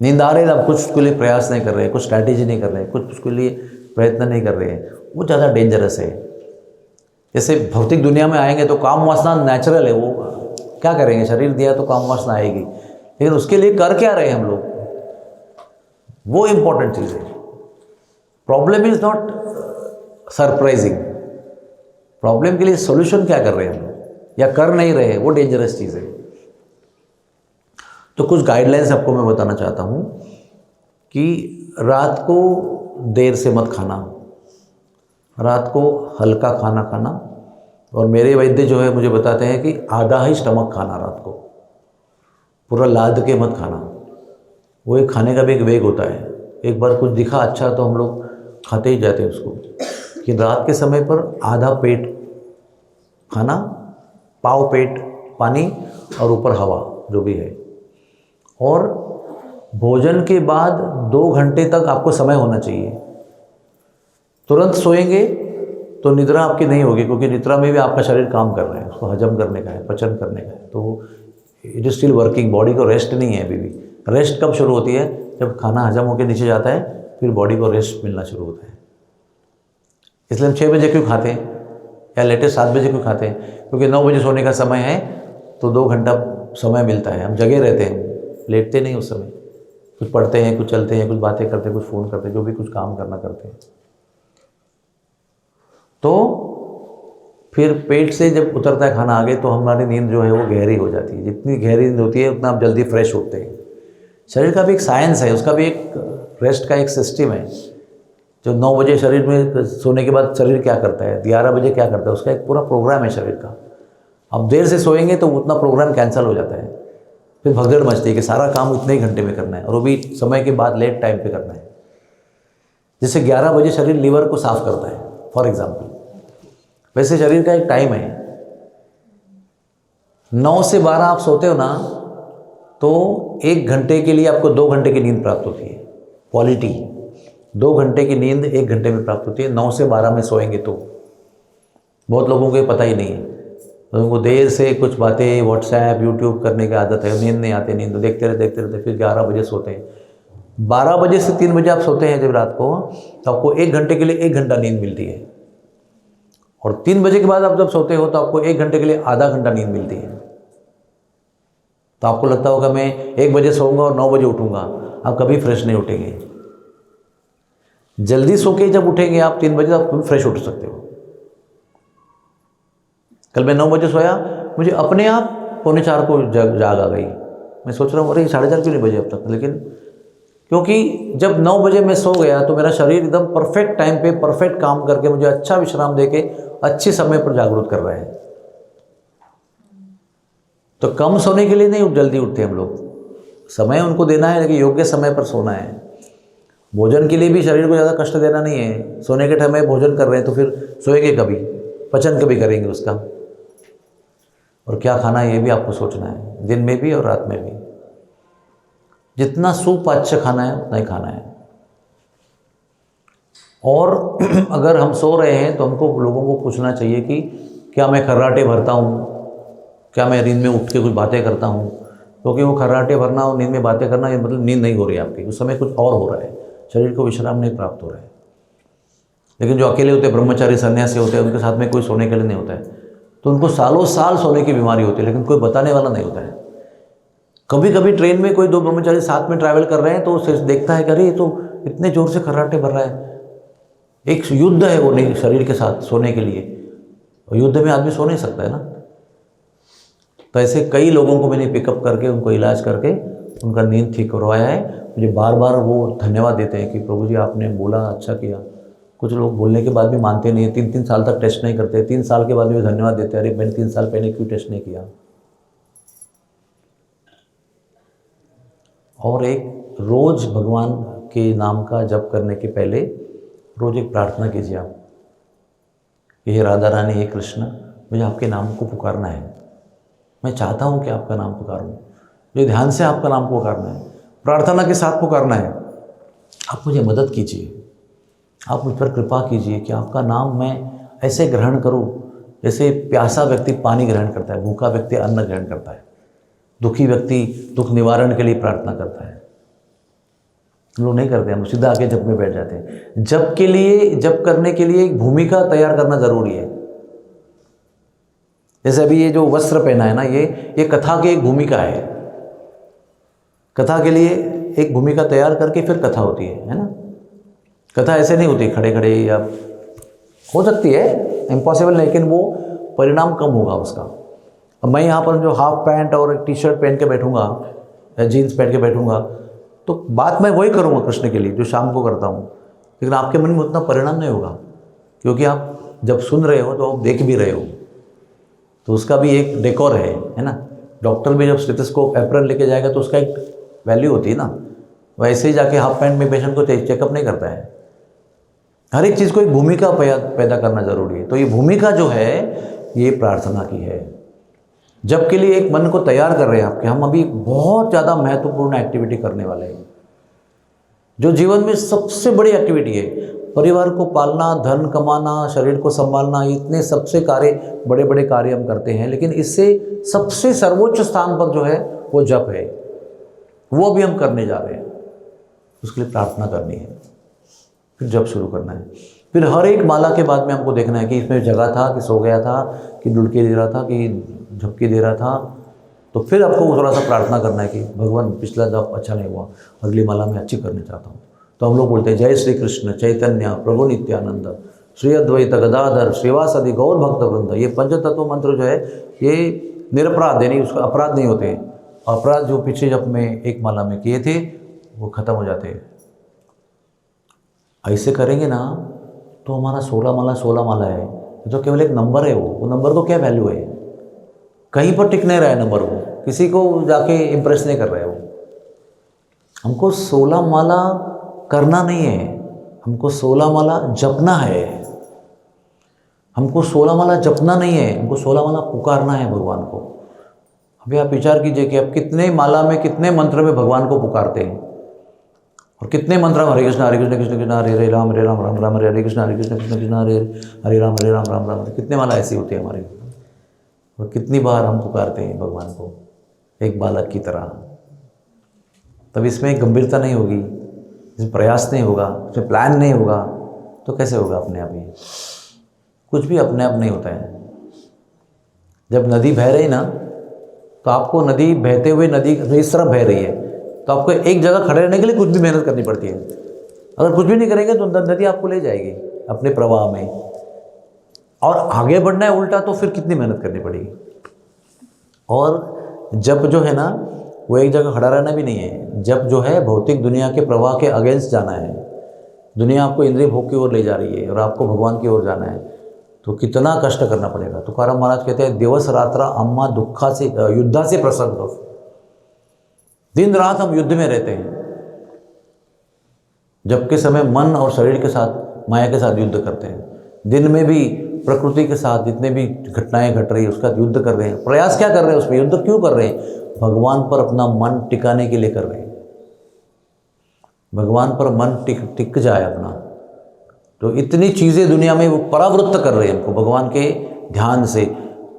नींद आ रही है, आप कुछ उसके लिए प्रयास नहीं कर रहे हैं, कुछ स्ट्रैटेजी नहीं कर रहे हैं, कुछ उसके लिए प्रयत्न नहीं कर रहे हैं, वो ज़्यादा डेंजरस है। जैसे भौतिक दुनिया में आएंगे तो काम वासना नेचुरल है, वो क्या करेंगे, शरीर दिया तो काम वासना आएगी, लेकिन उसके लिए कर क्या रहे हैं हम लोग, वो इम्पोर्टेंट चीज़ है। Problem is not surprising, problem के लिए सोल्यूशन क्या कर रहे हैं हम लोग या कर नहीं रहे, वो डेंजरस चीज़ है। तो कुछ गाइडलाइंस आपको मैं बताना चाहता हूँ कि रात को देर से मत खाना, रात को हल्का खाना खाना, और मेरे वैद्य जो है मुझे बताते हैं कि आधा ही स्टमक खाना रात को, पूरा लाद के मत खाना। वो एक खाने का भी एक वेग होता है, एक बार कुछ दिखा अच्छा तो हम लोग खाते ही जाते हैं उसको, कि रात के समय पर आधा पेट खाना, पाव पेट पानी और ऊपर हवा जो भी है। और भोजन के बाद 2 घंटे तक आपको समय होना चाहिए। तुरंत सोएंगे तो निद्रा आपकी नहीं होगी, क्योंकि निद्रा में भी आपका शरीर काम कर रहा है, उसको हजम करने का है, पचन करने का है, तो it is still working. Body को रेस्ट नहीं है अभी भी। रेस्ट कब शुरू होती है, जब खाना हजम होकर नीचे जाता है, फिर बॉडी को रेस्ट मिलना शुरू होता है। इसलिए हम 6 बजे क्यों खाते हैं या लेटेस्ट 7 बजे क्यों खाते हैं, क्योंकि 9 बजे सोने का समय है, तो 2 घंटा समय मिलता है, हम जगे रहते हैं, लेटते नहीं उस समय, कुछ पढ़ते हैं, कुछ चलते हैं, कुछ बातें करते हैं, कुछ फ़ोन करते हैं, जो भी कुछ काम करना करते हैं। तो फिर पेट से जब उतरता है खाना आगे, तो हमारी नींद जो है वो गहरी हो जाती है। जितनी गहरी नींद होती है उतना आप जल्दी फ्रेश होते हैं। शरीर का भी एक साइंस है, उसका भी एक रेस्ट का एक सिस्टम है। जो 9 बजे शरीर में सोने के बाद शरीर क्या करता है, 11 बजे क्या करता है, उसका एक पूरा प्रोग्राम है शरीर का। अब देर से सोएंगे तो उतना प्रोग्राम कैंसिल हो जाता है, फिर भगदड़ मचती है कि सारा काम उतने ही घंटे में करना है, और वो भी समय के बाद लेट टाइम पे करना है। जैसे 11 बजे शरीर लीवर को साफ करता है फॉर एग्जाम्पल, वैसे शरीर का एक टाइम है। 9 से 12 आप सोते हो ना, तो 1 घंटे के लिए आपको 2 घंटे की नींद प्राप्त होती है। क्वालिटी 2 घंटे की नींद 1 घंटे में प्राप्त होती है। 9 से 12 में सोएंगे तो बहुत लोगों को ये पता ही नहीं है। लोगों को देर से कुछ बातें व्हाट्सएप यूट्यूब करने की आदत है, नींद नहीं आती, नींद देखते रहते फिर 11 बजे सोते हैं। 12 बजे से 3 बजे आप सोते हैं जब रात को, तो आपको 1 घंटे के लिए 1 घंटा नींद मिलती है, और 3 बजे के बाद आप जब सोते हो तो आपको 1 घंटे के लिए आधा घंटा नींद मिलती है। तो आपको लगता होगा मैं 1 बजे सोऊंगा और 9 बजे उठूंगा, आप कभी फ्रेश नहीं उठेंगे। जल्दी सो के जब उठेंगे आप 3 बजे, आप फ्रेश उठ सकते हो। कल मैं 9 बजे सोया, मुझे अपने आप 3:45 को जाग आ गई। मैं सोच रहा हूँ अरे 4:30 क्यों नहीं बजे अब तक, लेकिन क्योंकि जब 9 बजे मैं सो गया तो मेरा शरीर एकदम परफेक्ट टाइम पे परफेक्ट काम करके मुझे अच्छा विश्राम देके अच्छे समय पर जागरूक कर रहा है। तो कम सोने के लिए नहीं जल्दी उठते हम लोग, समय उनको देना है, लेकिन योग्य समय पर सोना है। भोजन के लिए भी शरीर को ज़्यादा कष्ट देना नहीं है। सोने के समय भोजन कर रहे हैं तो फिर सोएंगे कभी, पचन कभी करेंगे उसका, और क्या खाना है ये भी आपको सोचना है, दिन में भी और रात में भी। जितना सुपाच्य खाना है उतना ही खाना है। और अगर हम सो रहे हैं तो हमको लोगों को पूछना चाहिए कि क्या मैं खर्राटे भरता हूँ, क्या मैं नींद में उठ के कुछ बातें करता हूँ, क्योंकि वो खर्राटे भरना और नींद में बातें करना ये मतलब नींद नहीं हो रही है आपकी, उस समय कुछ और हो रहा है, शरीर को विश्राम नहीं प्राप्त हो रहा है। लेकिन जो अकेले होते हैं, ब्रह्मचारी सन्यासी होते हैं, उनके साथ में कोई सोने के लिए नहीं होता है, तो उनको सालों साल सोने की बीमारी होती है, लेकिन कोई बताने वाला नहीं होता है। कभी कभी ट्रेन में कोई 2 ब्रह्मचारी साथ में ट्रैवल कर रहे हैं तो देखता है कि अरे ये तो इतने ज़ोर से खर्राटे भर रहा है। एक युद्ध है वो नहीं शरीर के साथ सोने के लिए, और युद्ध में आदमी सो नहीं सकता है ना। तो ऐसे कई लोगों को मैंने पिकअप करके उनको इलाज करके उनका नींद ठीक करवाया है। मुझे बार बार वो धन्यवाद देते हैं कि प्रभु जी आपने बोला, अच्छा किया। कुछ लोग बोलने के बाद भी मानते नहीं है, 3-3 साल तक टेस्ट नहीं करते, 3 साल के बाद भी धन्यवाद देते हैं, अरे मैंने 3 साल पहले क्यों टेस्ट नहीं किया। और एक रोज़ भगवान के नाम का जप करने के पहले रोज़ एक प्रार्थना कीजिए आप, हे राधा रानी, हे कृष्ण, मुझे आपके नाम को पुकारना है, मैं चाहता हूँ कि आपका नाम पुकारूँ, मुझे ध्यान से आपका नाम पुकारना है, प्रार्थना के साथ पुकारना है। आप मुझे मदद कीजिए, आप मुझ पर कृपा कीजिए कि आपका नाम मैं ऐसे ग्रहण करूँ जैसे प्यासा व्यक्ति पानी ग्रहण करता है, भूखा व्यक्ति अन्न ग्रहण करता है, दुखी व्यक्ति दुख निवारण के लिए प्रार्थना करता है। हम लोग नहीं करते, हम सीधा आके जप में बैठ जाते हैं। जप करने के लिए एक भूमिका तैयार करना जरूरी है। जैसे अभी ये जो वस्त्र पहना है ना, ये कथा की एक भूमिका है। कथा के लिए एक भूमिका तैयार करके फिर कथा होती है ना। कथा ऐसे नहीं होती खड़े खड़े, या हो सकती है, इम्पॉसिबल, लेकिन वो परिणाम कम होगा उसका। अब मैं यहाँ पर जो हाफ पैंट और टी शर्ट पहन के बैठूंगा या जीन्स पहन के बैठूंगा तो बात मैं वही करूँगा कृष्ण के लिए जो शाम को करता हूँ, लेकिन आपके मन में उतना परिणाम नहीं होगा, क्योंकि आप जब सुन रहे हो तो आप देख भी रहे हो। तो उसका भी एक डेकोर है ना। डॉक्टर भी जब स्टेथोस्कोप एप्रन लेके जाएगा तो उसका एक वैल्यू होती है ना। वैसे ही जाके हाफ पैंट में पेशेंट को चेकअप नहीं करता है। हर एक चीज़ को एक भूमिका पैदा करना जरूरी है। तो ये भूमिका जो है ये प्रार्थना की है। जब के लिए एक मन को तैयार कर रहे हैं आपके, हम अभी बहुत ज़्यादा महत्वपूर्ण एक्टिविटी करने वाले हैं, जो जीवन में सबसे बड़ी एक्टिविटी है। परिवार को पालना, धन कमाना, शरीर को संभालना, इतने सबसे कार्य, बड़े बड़े कार्य हम करते हैं, लेकिन इससे सबसे सर्वोच्च स्थान पर जो है वो जप है। वो भी हम करने जा रहे हैं। उसके लिए प्रार्थना करनी है, फिर जप शुरू करना है। फिर हर एक माला के बाद में हमको देखना है कि इसमें जगह था कि सो गया था कि डुलकी दे रहा था कि झपकी दे रहा था। तो फिर आपको थोड़ा सा प्रार्थना करना है कि भगवान पिछला जप अच्छा नहीं हुआ, अगली माला में अच्छी करना चाहता हूँ। तो हम लोग बोलते हैं जय श्री कृष्ण चैतन्य प्रभु नित्यानंद श्री अद्वैत गदाधर श्रीवासदि गौर भक्त वृंद। ये पंचतत्व मंत्र जो है ये निरपराध, यानी उसका अपराध नहीं होते। अपराध जो पिछले जप में एक माला में किए थे वो खत्म हो जाते हैं। ऐसे करेंगे ना तो हमारा 16 माला है तो केवल एक नंबर है। वो नंबर को क्या वैल्यू है, कहीं पर टिक नहीं रहा है नंबर, वो किसी को जाके इम्प्रेस नहीं कर रहा है। वो हमको 16 माला करना नहीं है, हमको 16 माला जपना है। हमको 16 माला जपना नहीं है, हमको 16 माला पुकारना है भगवान को। अभी आप विचार कीजिए कि आप कितने माला में, कितने मंत्र में भगवान को पुकारते हैं, और कितने मंत्र हरे कृष्ण कृष्ण कृष्ण हरे हरे राम राम राम हरे कृष्ण कृष्ण कृष्ण हरे राम राम राम। कितने माला ऐसी होती है हमारी, और कितनी बार हम पुकारते हैं भगवान को एक बालक की तरह। तब इसमें गंभीरता नहीं होगी, इसमें प्रयास नहीं होगा, इसमें प्लान नहीं होगा, तो कैसे होगा अपने आप ही? कुछ भी अपने आप नहीं होता है। जब नदी बह रही ना, तो आपको नदी बहते हुए, नदी इस तरफ बह रही है, तो आपको एक जगह खड़े रहने के लिए कुछ भी मेहनत करनी पड़ती है। अगर कुछ भी नहीं करेंगे तो नदी आपको ले जाएगी अपने प्रवाह में, और आगे बढ़ना है उल्टा तो फिर कितनी मेहनत करनी पड़ेगी। और जब जो है ना वो एक जगह खड़ा रहना भी नहीं है। जब जो है भौतिक दुनिया के प्रवाह के अगेंस्ट जाना है। दुनिया आपको इंद्रिय भोग की ओर ले जा रही है और आपको भगवान की ओर जाना है, तो कितना कष्ट करना पड़ेगा। तुकाराम महाराज कहते हैं दिवस रात्रा अम्मा दुखा से युद्धा से प्रसन्न। दिन रात हम युद्ध में रहते हैं, जबकि समय मन और शरीर के साथ, माया के साथ युद्ध करते हैं। दिन में भी प्रकृति के साथ जितने भी घटनाएं घट रही है उसका युद्ध कर रहे हैं। प्रयास क्या कर रहे हैं उसमें? युद्ध क्यों कर रहे हैं? भगवान पर अपना मन टिकाने के लिए कर रहे हैं। भगवान पर मन टिक जाए अपना। तो इतनी चीज़ें दुनिया में वो परावृत्त कर रहे हैं हमको भगवान के ध्यान से।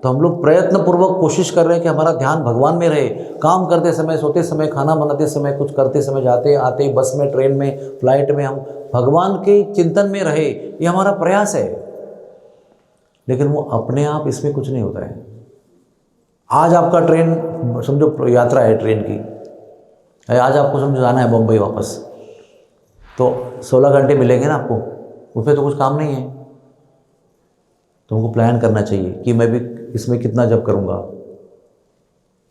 तो हम लोग प्रयत्नपूर्वक कोशिश कर रहे हैं कि हमारा ध्यान भगवान में रहे। काम करते समय, सोते समय, खाना बनाते समय, कुछ करते समय, जाते आते, बस में, ट्रेन में, फ्लाइट में, हम भगवान के चिंतन में रहे, ये हमारा प्रयास है। लेकिन वो अपने आप इसमें कुछ नहीं होता है। आज आपका ट्रेन, समझो यात्रा है ट्रेन की, आज आपको समझो जाना है बम्बई वापस, तो 16 घंटे मिलेंगे ना आपको, उसमें तो कुछ काम नहीं है। तुमको प्लान करना चाहिए कि मैं भी इसमें कितना जब करूँगा।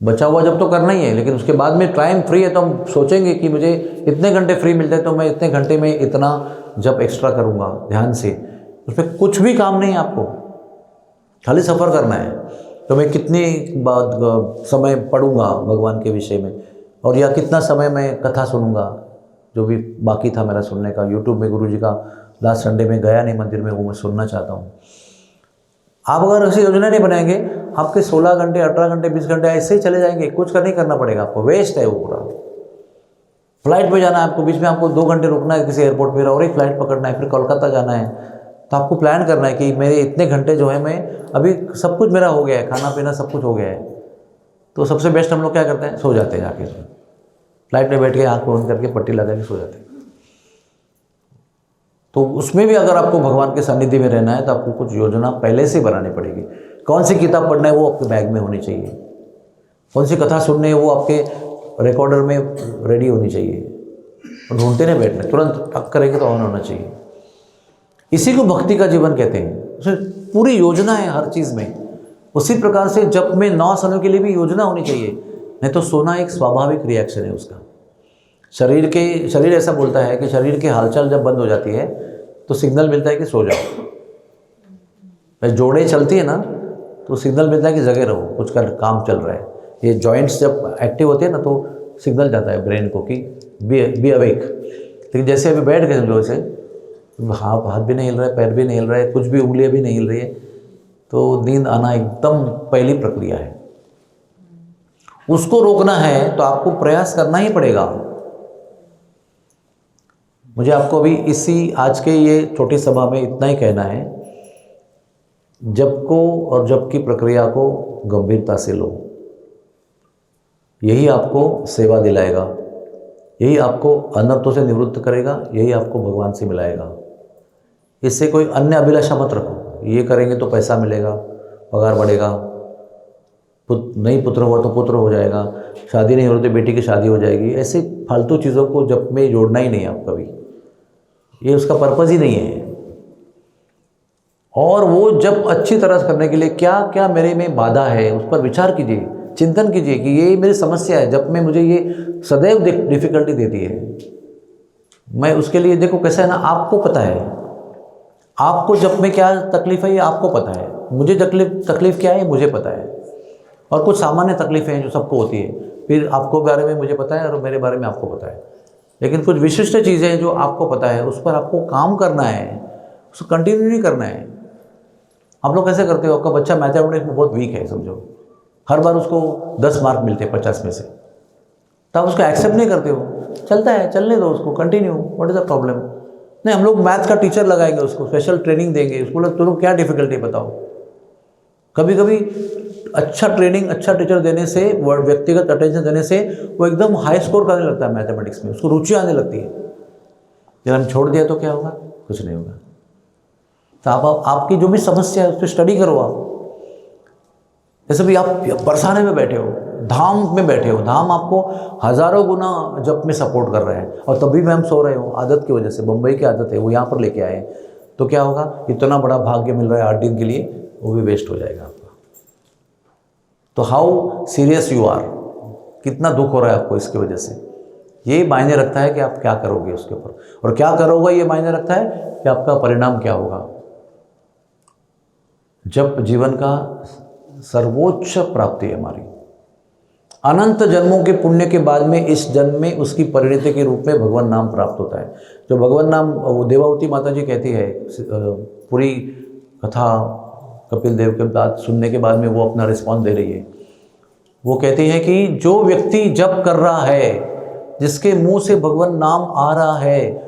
बचा हुआ जब तो करना ही है, लेकिन उसके बाद में टाइम फ्री है तो हम सोचेंगे कि मुझे इतने घंटे फ्री मिलते हैं तो मैं इतने घंटे में इतना जब एक्स्ट्रा करूँगा ध्यान से। उसमें कुछ भी काम नहीं है आपको, खाली सफ़र करना है। तो मैं कितनी समय पढ़ूंगा भगवान के विषय में, और या कितना समय मैं कथा सुनूंगा जो भी बाकी था मेरा सुनने का, यूट्यूब में गुरुजी का लास्ट संडे में गया नहीं मंदिर में, वो मैं सुनना चाहता हूँ। आप अगर ऐसी योजना नहीं बनाएंगे, आपके 16 घंटे 18 घंटे 20 घंटे ऐसे ही चले जाएंगे, कुछ नहीं करना पड़ेगा आपको, वेस्ट है वो पूरा। फ्लाइट पे जाना है आपको, बीच में आपको 2 घंटे रुकना है किसी एयरपोर्ट पर और एक फ्लाइट पकड़ना है, फिर कोलकाता जाना है, तो आपको प्लान करना है कि मेरे इतने घंटे जो है, मैं अभी सब कुछ मेरा हो गया है, खाना पीना सब कुछ हो गया है, तो सबसे बेस्ट हम लोग क्या करते हैं, सो जाते हैं जाके, फ्लाइट में बैठ के आँख बंद करके पट्टी लगा के सो जाते हैं। तो उसमें भी अगर आपको भगवान के सानिध्य में रहना है तो आपको कुछ योजना पहले से बनानी पड़ेगी। कौन सी किताब पढ़ना है वो आपके बैग में होनी चाहिए, कौन सी कथा सुननी है वो आपके रिकॉर्डर में रेडी होनी चाहिए, और ढूंढते नहीं बैठना, तुरंत टक करेंगे तो ऑन होना चाहिए। इसी को भक्ति का जीवन कहते हैं, उसमें पूरी योजना है हर चीज़ में। उसी प्रकार से जप में 9 समय के लिए भी योजना होनी चाहिए, नहीं तो सोना एक स्वाभाविक रिएक्शन है उसका। शरीर ऐसा बोलता है कि शरीर की हालचाल जब बंद हो जाती है तो सिग्नल मिलता है कि सो जाओ। जोड़ें चलती है ना तो सिग्नल मिलता है कि जगह रहो, कुछ का काम चल रहा है। ये जॉइंट्स जब एक्टिव होते हैं ना तो सिग्नल जाता है ब्रेन को कि बी अवेक। लेकिन जैसे अभी बैठ गए समझो, ऐसे हाथ भी नहीं हिल रहा है, पैर भी नहीं हिल रहा है, कुछ भी उंगलियां भी नहीं हिल रही है, तो नींद आना एकदम पहली प्रक्रिया है। उसको रोकना है तो आपको प्रयास करना ही पड़ेगा। मुझे आपको अभी इसी आज के ये छोटी सभा में इतना ही कहना है, जप को और जप की प्रक्रिया को गंभीरता से लो। यही आपको सेवा दिलाएगा, यही आपको अनर्थों से निवृत्त करेगा, यही आपको भगवान से मिलाएगा। इससे कोई अन्य अभिलाषा मत रखो, ये करेंगे तो पैसा मिलेगा, पगार बढ़ेगा, नहीं पुत्र हुआ तो पुत्र हो जाएगा, शादी नहीं हो रही तो बेटी की शादी हो जाएगी। ऐसे फालतू चीज़ों को जप में जोड़ना ही नहीं है आप कभी, ये उसका पर्पज़ ही नहीं है। और वो जब अच्छी तरह से करने के लिए क्या क्या मेरे में बाधा है उस पर विचार कीजिए, चिंतन कीजिए कि ये मेरी समस्या है, जब में मुझे ये सदैव डिफ़िकल्टी देती है। मैं उसके लिए, देखो कैसा है ना, आपको पता है आपको जब में क्या तकलीफ़ है ये आपको पता है, मुझे तकलीफ़ क्या है मुझे पता है। और कुछ सामान्य तकलीफ़ें हैं जो सबको होती है, फिर आपको बारे में मुझे पता है और मेरे बारे में आपको पता है। लेकिन कुछ विशिष्ट चीज़ें हैं जो आपको पता है, उस पर आपको काम करना है, उसको कंटिन्यू नहीं करना है। आप लोग कैसे करते हो, आपका बच्चा मैथमेटिक्स में बहुत वीक है समझो, हर बार उसको 10 मार्क मिलते हैं 50 में से, तो आप उसको एक्सेप्ट नहीं करते हो, चलता है चलने दो उसको, continue, what is the problem. नहीं, हम लोग मैथ का टीचर लगाएंगे, उसको स्पेशल ट्रेनिंग देंगे, उसको बोले तुम क्या डिफ़िकल्टी बताओ। कभी कभी अच्छा ट्रेनिंग, अच्छा टीचर देने से, व्यक्तिगत अटेंशन देने से वो एकदम हाई स्कोर करने लगता है मैथमेटिक्स में, उसको रुचि आने लगती है। जब हम छोड़ दिया तो क्या होगा, कुछ नहीं होगा। तो आप आपकी जो भी समस्या है उस पर स्टडी करो। आप जैसे भी आप बरसाने में बैठे हो, धाम में बैठे हो, धाम आपको हज़ारों गुना जप में सपोर्ट कर रहा है, और तभी भी हम सो रहे हो आदत की वजह से, मुंबई की आदत है, वो यहाँ पर लेके आए, तो क्या होगा, इतना बड़ा भाग्य मिल रहा है 8 दिन के लिए, वो भी वेस्ट हो जाएगा आपका। तो हाउ सीरियस यू आर, कितना दुख हो रहा है आपको इसकी वजह से, ये मायने रखता है कि आप क्या करोगे उसके ऊपर, और क्या करोगे ये मायने रखता है कि आपका परिणाम क्या होगा। जब जीवन का सर्वोच्च प्राप्ति है हमारी, अनंत जन्मों के पुण्य के बाद में इस जन्म में उसकी परिणति के रूप में भगवान नाम प्राप्त होता है। जो भगवान नाम वो देवावती माता जी कहती है, पूरी कथा कपिल देव के बाद सुनने के बाद में वो अपना रिस्पॉन्स दे रही है। वो कहती है कि जो व्यक्ति जप कर रहा है, जिसके मुंह से भगवान नाम आ रहा है,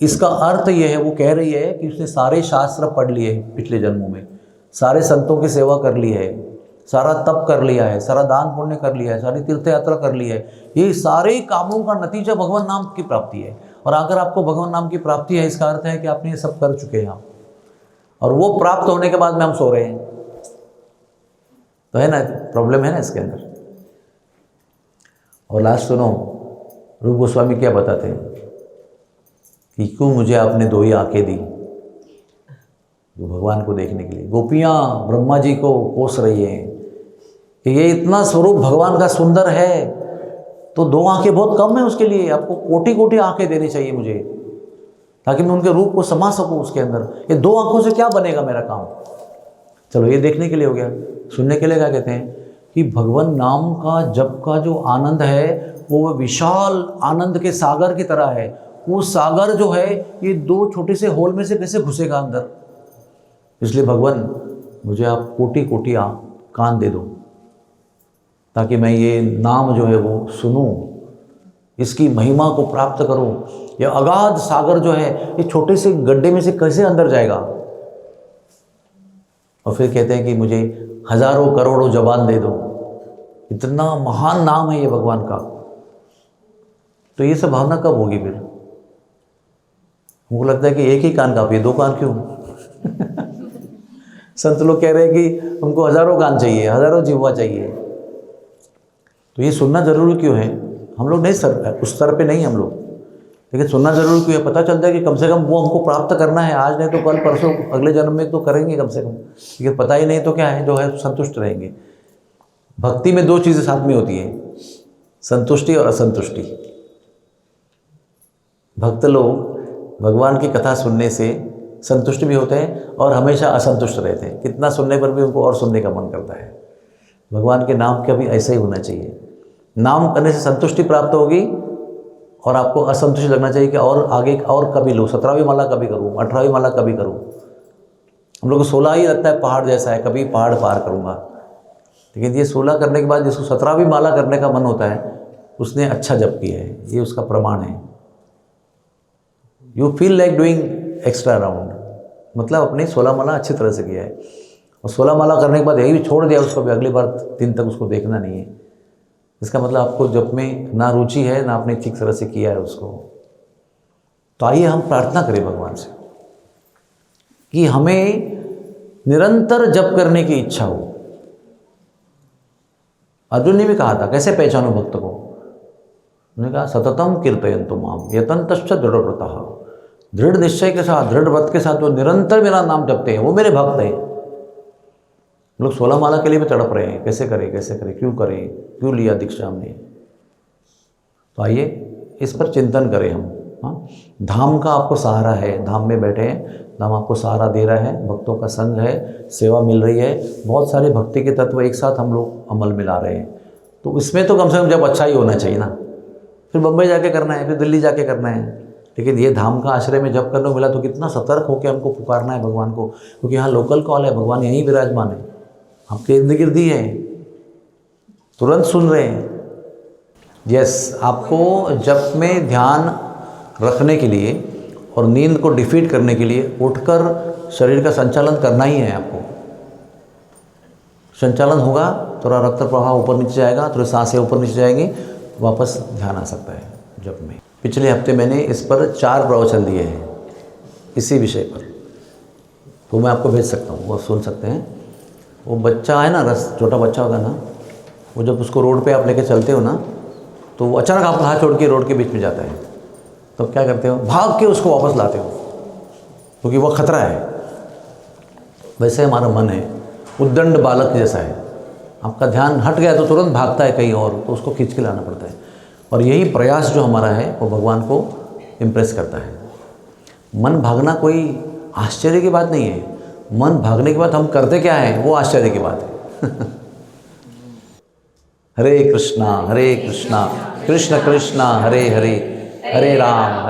इसका अर्थ ये है, वो कह रही है कि उसने सारे शास्त्र पढ़ लिए पिछले जन्मों में, सारे संतों की सेवा कर ली है, सारा तप कर लिया है, सारा दान पुण्य कर लिया है, सारी तीर्थ यात्रा कर ली है। ये सारे कामों का नतीजा भगवान नाम की प्राप्ति है। और अगर आपको भगवान नाम की प्राप्ति है, इसका अर्थ है कि आपने ये सब कर चुके हैं आप, और वो प्राप्त होने के बाद में हम सो रहे हैं, तो है ना, प्रॉब्लम है ना इसके अंदर। और लास्ट सुनो, रूप गोस्वामी क्या बताते हैं कि क्यों मुझे आपने 2 ही आंखें दी, भगवान को देखने के लिए। गोपियाँ ब्रह्मा जी को कोस रही हैं कि ये इतना स्वरूप भगवान का सुंदर है, तो 2 आंखें बहुत कम है उसके लिए, आपको कोटि कोटि आंखें देनी चाहिए मुझे, ताकि मैं उनके रूप को समा सकूं उसके अंदर। ये 2 आंखों से क्या बनेगा मेरा काम। चलो ये देखने के लिए हो गया, सुनने के लिए क्या कहते हैं कि भगवान नाम का जप का जो आनंद है वो विशाल आनंद के सागर की तरह है। वो सागर जो है ये 2 छोटे से होल में से कैसे घुसेगा अंदर? इसलिए भगवान मुझे आप कोटि कोटि कान दे दो, ताकि मैं ये नाम जो है वो सुनूं, इसकी महिमा को प्राप्त करूं। यह अगाध सागर जो है ये छोटे से गड्ढे में से कैसे अंदर जाएगा? और फिर कहते हैं कि मुझे हजारों करोड़ों जबान दे दो। इतना महान नाम है ये भगवान का। तो ये सब भावना कब होगी फिर? हमको लगता है कि एक ही कान काफी है, 2 कान क्यों? संत लोग कह रहे हैं कि उनको हजारों कान चाहिए, हजारों जिह्वा चाहिए। तो ये सुनना जरूरी क्यों है? हम लोग नहीं उस स्तर पे नहीं हम लोग, लेकिन सुनना जरूरी क्यों है? पता चलता है कि कम से कम वो हमको प्राप्त करना है, आज नहीं तो कल परसों अगले जन्म में तो करेंगे कम से कम। लेकिन पता ही नहीं तो क्या है, जो है संतुष्ट रहेंगे। भक्ति में 2 चीज़ें साथ में होती है, संतुष्टि और असंतुष्टि। भक्त लोग भगवान की कथा सुनने से संतुष्ट भी होते हैं और हमेशा असंतुष्ट रहते हैं। कितना सुनने पर भी उनको और सुनने का मन करता है। भगवान के नाम का भी ऐसा ही होना चाहिए। नाम करने से संतुष्टि प्राप्त होगी और आपको असंतुष्टि लगना चाहिए कि और आगे और कभी लूँ, 17वीं माला कभी करूँ, 18वीं माला कभी करूँ। हम लोग को 16 ही लगता है पहाड़ जैसा है, कभी पहाड़ पार करूँगा। लेकिन ये 16 करने के बाद जिसको 17वीं माला करने का मन होता है, उसने अच्छा जप किया है, ये उसका प्रमाण है। You feel like doing extra round, मतलब अपनी 16 माला अच्छी तरह से किया है। और 16 माला करने के बाद यही भी छोड़ दिया उसको, भी अगली बार दिन तक उसको देखना नहीं है। इसका मतलब आपको जप में ना रुचि है, ना आपने ठीक तरह से किया है उसको। तो आइए हम प्रार्थना करें भगवान से कि हमें निरंतर जप करने की इच्छा हो। अर्जुन ने भी कहा था, कैसे पहचानो भक्त को? उन्होंने कहा सततम कीर्तयन्तु माम यतन्तश्च दृढ़व्रतः। दृढ़ निश्चय के साथ, दृढ़ व्रत के साथ जो निरंतर मेरा नाम जपते हैं वो मेरे भक्त हैं। लोग 16 माला के लिए भी तड़प रहे हैं, कैसे करें कैसे करें, क्यों करें, क्यों लिया दीक्षा हमने। तो आइए इस पर चिंतन करें हम। हाँ, धाम का आपको सहारा है, धाम में बैठे हैं, धाम आपको सहारा दे रहा है, भक्तों का संग है, सेवा मिल रही है, बहुत सारे भक्ति के तत्व एक साथ हम लोग अमल में ला रहे हैं। तो इसमें तो कम से कम जब अच्छा ही होना चाहिए ना। फिर बम्बई जाके करना है, फिर दिल्ली जाके करना है, लेकिन ये धाम का आश्रय में जब करने को मिला तो कितना सतर्क होकर हमको पुकारना है भगवान को, क्योंकि यहाँ लोकल कॉल है, भगवान यहीं विराजमान है, आपके इर्द गिर्द ही है, तुरंत सुन रहे हैं। यस, आपको जप में ध्यान रखने के लिए और नींद को डिफीट करने के लिए उठकर शरीर का संचालन करना ही है। आपको संचालन होगा, थोड़ा रक्त प्रवाह ऊपर नीचे जाएगा, थोड़ी सांसें ऊपर नीचे जाएंगी, वापस ध्यान आ सकता है जप में। पिछले हफ्ते मैंने इस पर 4 प्रवचन दिए हैं इसी विषय पर, तो मैं आपको भेज सकता हूँ, वो सुन सकते हैं। वो बच्चा है ना, छोटा बच्चा होगा ना, वो जब उसको रोड पे आप लेके चलते हो ना, तो वो अचानक आपका हाथ छोड़ के रोड के बीच में जाता है, तो क्या करते हो? भाग के उसको वापस लाते हो, क्योंकि वो खतरा है। वैसे हमारा मन है, उद्दंड बालक जैसा है, आपका ध्यान हट गया तो तुरंत भागता है कहीं और, तो उसको खींच के लाना पड़ता है। और यही प्रयास जो हमारा है वो भगवान को इम्प्रेस करता है। मन भागना कोई आश्चर्य की बात नहीं है, मन भागने के बाद हम करते क्या है वो आश्चर्य की बात है। Hare Krishna Krishna Krishna Hare Hare, Hare Ram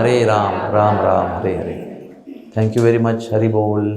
Ram Ram Hare Hare. Thank you very much. Hari बोल।